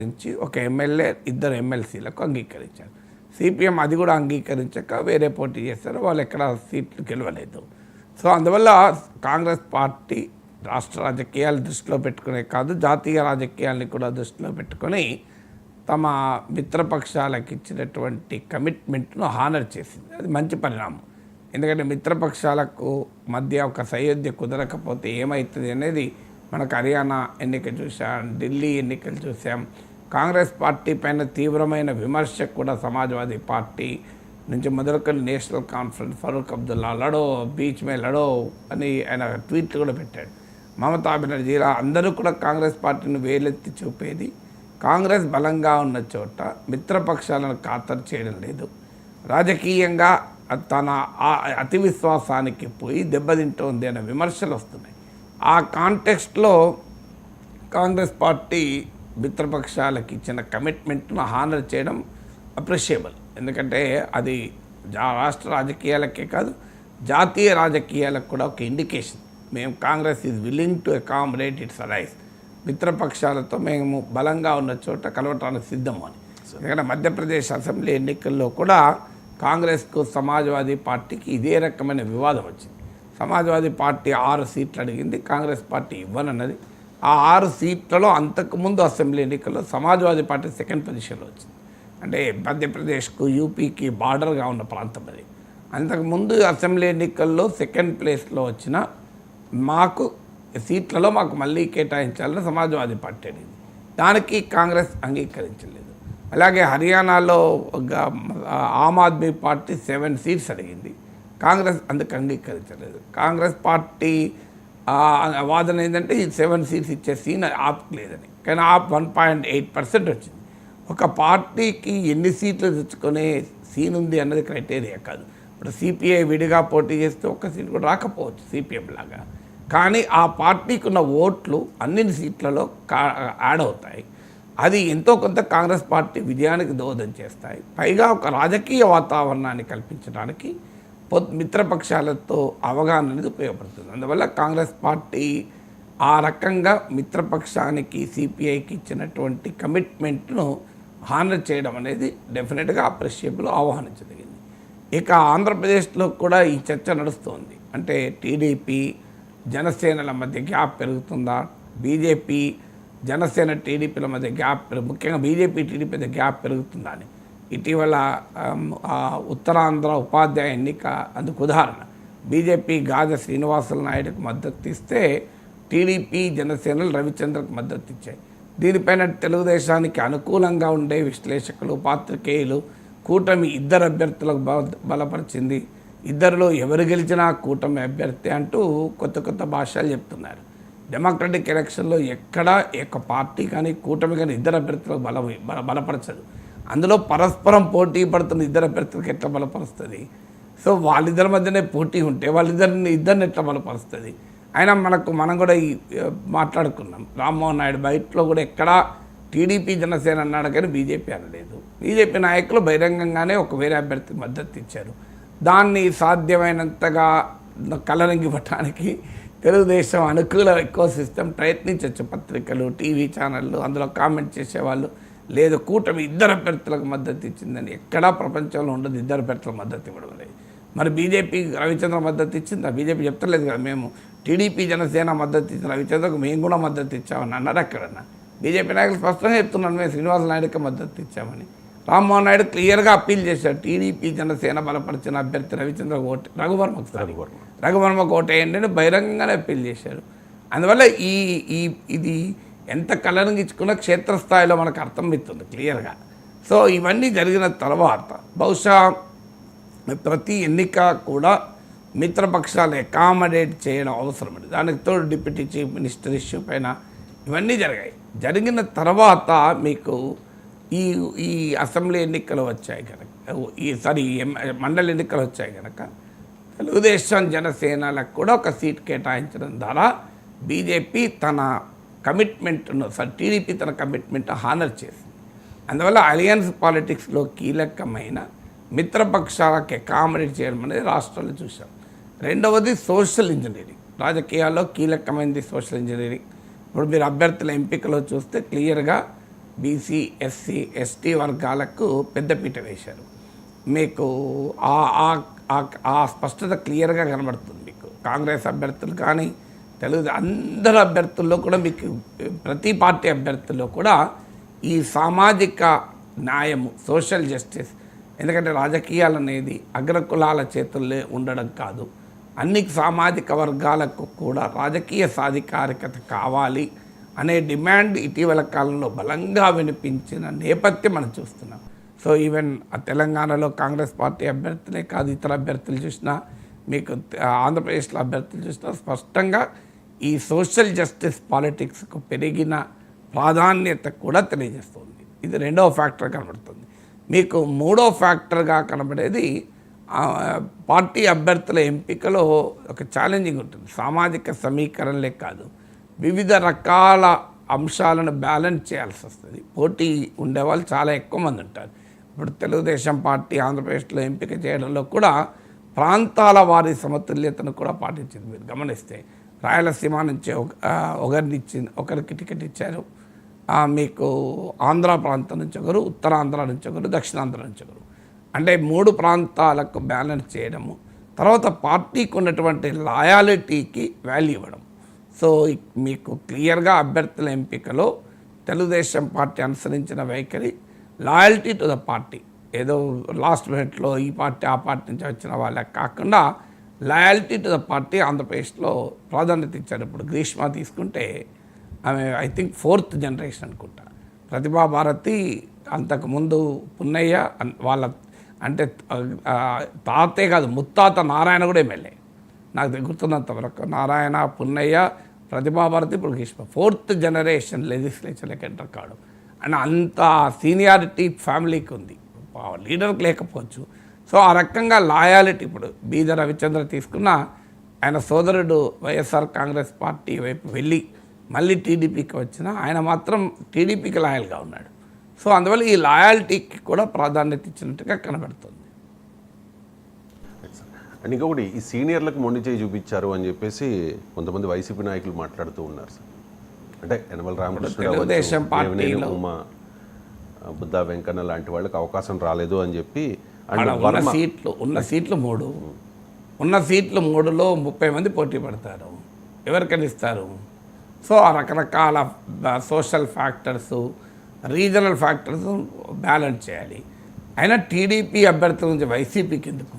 నుంచి ఒక ఎమ్మెల్యే, ఇద్దరు ఎమ్మెల్సీలకు అంగీకరించారు. సిపిఎం అది కూడా అంగీకరించక వేరే పోటీ చేస్తారు, వాళ్ళు ఎక్కడ సీట్లు గెలవలేదు. సో అందువల్ల కాంగ్రెస్ పార్టీ రాష్ట్ర రాజకీయాలు దృష్టిలో పెట్టుకునే కాదు, జాతీయ రాజకీయాల్ని కూడా దృష్టిలో పెట్టుకొని తమ మిత్రపక్షాలకు ఇచ్చినటువంటి కమిట్మెంట్ను హానర్ చేసింది. అది మంచి పరిణామం. ఎందుకంటే మిత్రపక్షాలకు మధ్య ఒక సయోధ్య కుదరకపోతే ఏమవుతుంది అనేది మనకు హర్యానా ఎన్నిక చూసాం, ఢిల్లీ ఎన్నికలు చూసాం. కాంగ్రెస్ పార్టీ పైన తీవ్రమైన విమర్శ కూడా సమాజ్వాదీ పార్టీ నుంచి మొదలుకొని నేషనల్ కాన్ఫరెన్స్ ఫరూక్ అబ్దుల్లా లడో బీచ్ మే లడో అని ఆయన ట్వీట్లు కూడా పెట్టాడు. మమతా బెనర్జీ అందరూ కూడా కాంగ్రెస్ పార్టీని వేలెత్తి చూపేది. కాంగ్రెస్ బలంగా ఉన్న చోట మిత్రపక్షాలను ఖాతరు చేయడం లేదు. రాజకీయంగా తన అతి విశ్వాసానికి పోయి దెబ్బతింటోంది అనే విమర్శలు వస్తున్నాయి. ఆ కాంటెక్స్ట్లో కాంగ్రెస్ పార్టీ మిత్రపక్షాలకు ఇచ్చిన కమిట్మెంట్ను హానర్ చేయడం అప్రిషియబుల్. ఎందుకంటే అది రాష్ట్ర రాజకీయాలకే కాదు, జాతీయ రాజకీయాలకు కూడా ఒక ఇండికేషన్. మేము Congress is willing to accommodate its allies, మిత్రపక్షాలతో మేము బలంగా ఉన్న చోట కలవటానికి సిద్ధము అని. ఎందుకంటే మధ్యప్రదేశ్ అసెంబ్లీ ఎన్నికల్లో కూడా కాంగ్రెస్కు సమాజ్వాదీ పార్టీకి ఇదే రకమైన వివాదం వచ్చింది. సమాజ్వాదీ పార్టీ 6 సీట్లు అడిగింది, కాంగ్రెస్ పార్టీ ఇవ్వనన్నది. ఆ 6 సీట్లలో అంతకుముందు అసెంబ్లీ ఎన్నికల్లో సమాజ్వాదీ పార్టీ సెకండ్ పొజిషన్లో వచ్చింది. అంటే మధ్యప్రదేశ్కు యూపీకి బార్డర్గా ఉన్న ప్రాంతం అది. అంతకుముందు అసెంబ్లీ ఎన్నికల్లో సెకండ్ ప్లేస్లో వచ్చిన మాకు సీట్లలో మాకు మళ్ళీ కేటాయించాలని సమాజ్వాదీ పార్టీ అడిగింది. దానికి కాంగ్రెస్ అంగీకరించలేదు. అలాగే హర్యానాలో ఆమ్ ఆద్మీ పార్టీ 7 సీట్స్ అడిగింది, కాంగ్రెస్ అందుకు అంగీకరించలేదు. కాంగ్రెస్ పార్టీ వాదన ఏంటంటే ఈ 7 సీట్స్ ఇచ్చే సీన్ ఆప్కి లేదని. కానీ ఆప్ 1.8% వచ్చింది. ఒక పార్టీకి ఎన్ని సీట్లు తెచ్చుకునే సీన్ ఉంది అన్నది క్రైటీరియా కాదు. ఇప్పుడు సిపిఐ విడిగా పోటీ చేస్తే ఒక్క సీట్ కూడా రాకపోవచ్చు సిపిఎం లాగా, కానీ ఆ పార్టీకి ఉన్న ఓట్లు అన్ని సీట్లలో యాడ్ అవుతాయి. అది ఎంతో కొంత కాంగ్రెస్ పార్టీ విజయానికి దోహదం చేస్తాయి. పైగా ఒక రాజకీయ వాతావరణాన్ని కల్పించడానికి మిత్రపక్షాలతో అవగాహన అనేది ఉపయోగపడుతుంది. అందువల్ల కాంగ్రెస్ పార్టీ ఆ రకంగా మిత్రపక్షానికి సిపిఐకి ఇచ్చినటువంటి కమిట్మెంట్ను హానర్ చేయడం అనేది డెఫినెట్గా అప్రిషియబుల్, ఆహ్వానించదగింది. ఇక ఆంధ్రప్రదేశ్లో కూడా ఈ చర్చ నడుస్తుంది. అంటే టీడీపీ జనసేనల మధ్య గ్యాప్ పెరుగుతుందా, బీజేపీ జనసేన టీడీపీల మధ్య గ్యాప్ ముఖ్యంగా బీజేపీ టీడీపీ మధ్య గ్యాప్ పెరుగుతుందా అని. ఇటీవల ఉత్తరాంధ్ర ఉపాధ్యాయ ఎన్నిక అందుకు ఉదాహరణ. బీజేపీ గాజ శ్రీనివాసుల నాయుడుకు మద్దతు ఇస్తే టీడీపీ జనసేనలు రవిచంద్రకు మద్దతు ఇచ్చాయి. దీనిపైన తెలుగుదేశానికి అనుకూలంగా ఉండే విశ్లేషకులు, పాత్రికేయులు కూటమి 2 అభ్యర్థులకు బలపరిచింది, ఇద్దరిలో ఎవరు గెలిచినా కూటమి అభ్యర్థి అంటూ కొత్త కొత్త భాషలు చెప్తున్నారు. డెమోక్రటిక్ ఎలక్షన్లో ఎక్కడా ఒక పార్టీ కానీ కూటమి కానీ 2 అభ్యర్థులకు బలపరచదు. అందులో పరస్పరం పోటీ పడుతున్న 2 అభ్యర్థులకు ఎట్లా బలపరుస్తుంది? సో వాళ్ళిద్దరి మధ్యనే పోటీ ఉంటే ఇద్దరిని ఎట్లా బలపరుస్తుంది? అయినా మనం కూడా మాట్లాడుకున్నాం. రామ్మోహన్ నాయుడు బయటలో కూడా ఎక్కడా టీడీపీ జనసేన అన్నాడు కానీ బీజేపీ అనలేదు. బీజేపీ నాయకులు బహిరంగంగానే ఒక వేరే అభ్యర్థికి మద్దతు ఇచ్చారు. దాన్ని సాధ్యమైనంతగా కలరింగివ్వటానికి తెలుగుదేశం అనుకూల ఎక్కువ సిస్టమ్ ప్రయత్నించవచ్చు. పత్రికలు, టీవీ ఛానళ్ళు, అందులో కామెంట్ చేసేవాళ్ళు లేదు కూటమి 2 అభ్యర్థులకు మద్దతు ఇచ్చిందని. ఎక్కడా ప్రపంచంలో ఉండదు 2 అభ్యర్థులకు మద్దతు ఇవ్వడం లేదు. మరి బీజేపీ రవిచంద్ర మద్దతు ఇచ్చిందా? బీజేపీ చెప్తలేదు కదా, మేము టీడీపీ జనసేన మద్దతు ఇచ్చిన రవిచంద్రకు మేము కూడా మద్దతు ఇచ్చామని అన్నారు. ఎక్కడన్నా బీజేపీ నాయకులు స్పష్టంగా చెప్తున్నాను, మేము శ్రీనివాస నాయుడుకి మద్దతు ఇచ్చామని. రామ్మోహన్ నాయుడు క్లియర్గా అప్పీల్ చేశాడు, టీడీపీ జనసేన బలపరిచిన అభ్యర్థి రవిచంద్రకు రఘువర్మకు ఓటేయండి అని బహిరంగంగానే అప్పీల్ చేశారు. అందువల్ల ఇది ఎంత కలరింగించుకున్నా క్షేత్రస్థాయిలో మనకు అర్థమవుతుంది క్లియర్గా. సో ఇవన్నీ జరిగిన తర్వాత బహుశా ప్రతి ఎన్నిక కూడా మిత్రపక్షాలు అకామిడేట్ చేయడం అవసరం. దానికి తోడు డిప్యూటీ చీఫ్ మినిస్టర్ ఇష్యూ పైన ఇవన్నీ జరిగిన తర్వాత మీకు ఈ అసెంబ్లీ ఎన్నికలు వచ్చాయి కనుక, మండలి ఎన్నికలు వచ్చాయి కనుక తెలుగుదేశం జనసేనలకు కూడా ఒక సీట్ కేటాయించడం ద్వారా బీజేపీ తన కమిట్మెంట్ను టీడీపీ తన కమిట్మెంట్ హానర్ చేసింది. అందువల్ల అలయన్స్ పాలిటిక్స్లో కీలకమైన మిత్రపక్షాలకు అకామిడేట్ చేయడం అనేది రాష్ట్రాలు చూసాం. రెండవది సోషల్ ఇంజనీరింగ్. రాజకీయాల్లో కీలకమైనది సోషల్ ఇంజనీరింగ్. ఇప్పుడు మీరు అభ్యర్థుల ఎంపికలో చూస్తే క్లియర్గా బీసీ ఎస్సీ ఎస్టీ వర్గాలకు పెద్దపీట వేశారు. మీకు ఆ స్పష్టత క్లియర్గా కనబడుతుంది. మీకు కాంగ్రెస్ అభ్యర్థులు కానీ తెలుగు అందరు అభ్యర్థుల్లో కూడా మీకు ప్రతి పార్టీ అభ్యర్థుల్లో కూడా ఈ సామాజిక న్యాయము, సోషల్ జస్టిస్, ఎందుకంటే రాజకీయాలు అనేది అగ్రకులాల చేతుల్లో ఉండడం కాదు, అన్ని సామాజిక వర్గాలకు కూడా రాజకీయ సాధికారికత కావాలి అనే డిమాండ్ ఇటీవల కాలంలో బలంగా వినిపించిన నేపథ్యం మనం చూస్తున్నాం. సో ఈవెన్ తెలంగాణలో కాంగ్రెస్ పార్టీ అభ్యర్థులే కాదు, ఇతర అభ్యర్థులు చూసినా, మీకు ఆంధ్రప్రదేశ్లో అభ్యర్థులు చూసినా స్పష్టంగా ఈ సోషల్ జస్టిస్ పాలిటిక్స్కు పెరిగిన ప్రాధాన్యత కూడా తెలియజేస్తుంది. ఇది రెండవ ఫ్యాక్టర్ కనబడుతుంది. మీకు మూడో ఫ్యాక్టర్గా కనబడేది పార్టీ అభ్యర్థుల ఎంపికలో ఒక ఛాలెంజింగ్ ఉంటుంది. సామాజిక సమీకరణలే కాదు, వివిధ రకాల అంశాలను బ్యాలెన్స్ చేయాల్సి వస్తుంది. పోటీ ఉండేవాళ్ళు చాలా ఎక్కువ మంది ఉంటారు. ఇప్పుడు తెలుగుదేశం పార్టీ ఆంధ్రప్రదేశ్లో ఎంపిక చేయడంలో కూడా ప్రాంతాల వారి సమతుల్యతను కూడా పాటించింది. మీరు గమనిస్తే రాయలసీమ నుంచి ఒకరికి టికెట్ ఇచ్చారు, మీకు ఆంధ్ర ప్రాంతం నుంచి ఒకరు, ఉత్తరాంధ్ర నుంచి ఒకరు, దక్షిణాంధ్ర నుంచి ఒకరు, అంటే 3 ప్రాంతాలకు బ్యాలెన్స్ చేయడము, తర్వాత పార్టీకి ఉన్నటువంటి లాయాలిటీకి వాల్యూ ఇవ్వడం. సో మీకు క్లియర్గా అభ్యర్థుల ఎంపికలో తెలుగుదేశం పార్టీ అనుసరించిన వైఖరి లాయల్టీ టు ద పార్టీ, ఏదో లాస్ట్ మినిట్లో ఈ పార్టీ ఆ పార్టీ నుంచి వచ్చిన వాళ్ళకి కాకుండా లాయల్టీ టు ద పార్టీ ఆంధ్రప్రదేశ్లో ప్రాధాన్యత ఇచ్చారు. ఇప్పుడు గ్రీష్మ తీసుకుంటే ఆమె ఐ థింక్ 4th జనరేషన్ అనుకుంటా. ప్రతిభా భారతి అంతకుముందు పున్నయ్య వాళ్ళ అంటే తాతే కాదు, ముత్తాత నారాయణ కూడా ఎమ్మెల్యే, నాకు గుర్తున్నంత వరకు నారాయణ, పున్నయ్య, ప్రతిభా భారతి, ఇప్పుడు గ్రీష్మ 4th జనరేషన్ లెజిస్లేచర్లకు ఎంటర్ కావడం అండ్ అంత సీనియారిటీ ఫ్యామిలీకి ఉంది, లీడర్కి లేకపోవచ్చు. సో ఆ రకంగా లాయాలిటీ, ఇప్పుడు బీద రవిచంద్ర తీసుకున్న ఆయన సోదరుడు వైఎస్ఆర్ కాంగ్రెస్ పార్టీ వైపు వెళ్ళి మళ్ళీ టీడీపీకి వచ్చిన ఆయన మాత్రం టీడీపీకి లాయల్గా ఉన్నాడు. సో అందువల్ల ఈ లాయాలిటీకి కూడా ప్రాధాన్యత ఇచ్చినట్టుగా కనబడుతుంది. అండ్ ఇంకొకటి, ఈ సీనియర్లకు మొండి చేయి చూపించారు అని చెప్పేసి కొంతమంది వైసీపీ నాయకులు మాట్లాడుతూ ఉన్నారు సార్. అంటే యనమల తెలుగుదేశం పార్టీలో ఉమా, బుద్ధా వెంకన్న లాంటి వాళ్ళకి అవకాశం రాలేదు అని చెప్పి, ఉన్న సీట్లు 3, ఉన్న సీట్లు 3లో 30 మంది పోటీ పడతారు, ఎవరికైనా ఇస్తారు. సో ఆ రకరకాల social factors, regional factors balance చేయాలి. అయినా టీడీపీ అభ్యర్థుల నుంచి వైసీపీకి ఎందుకు?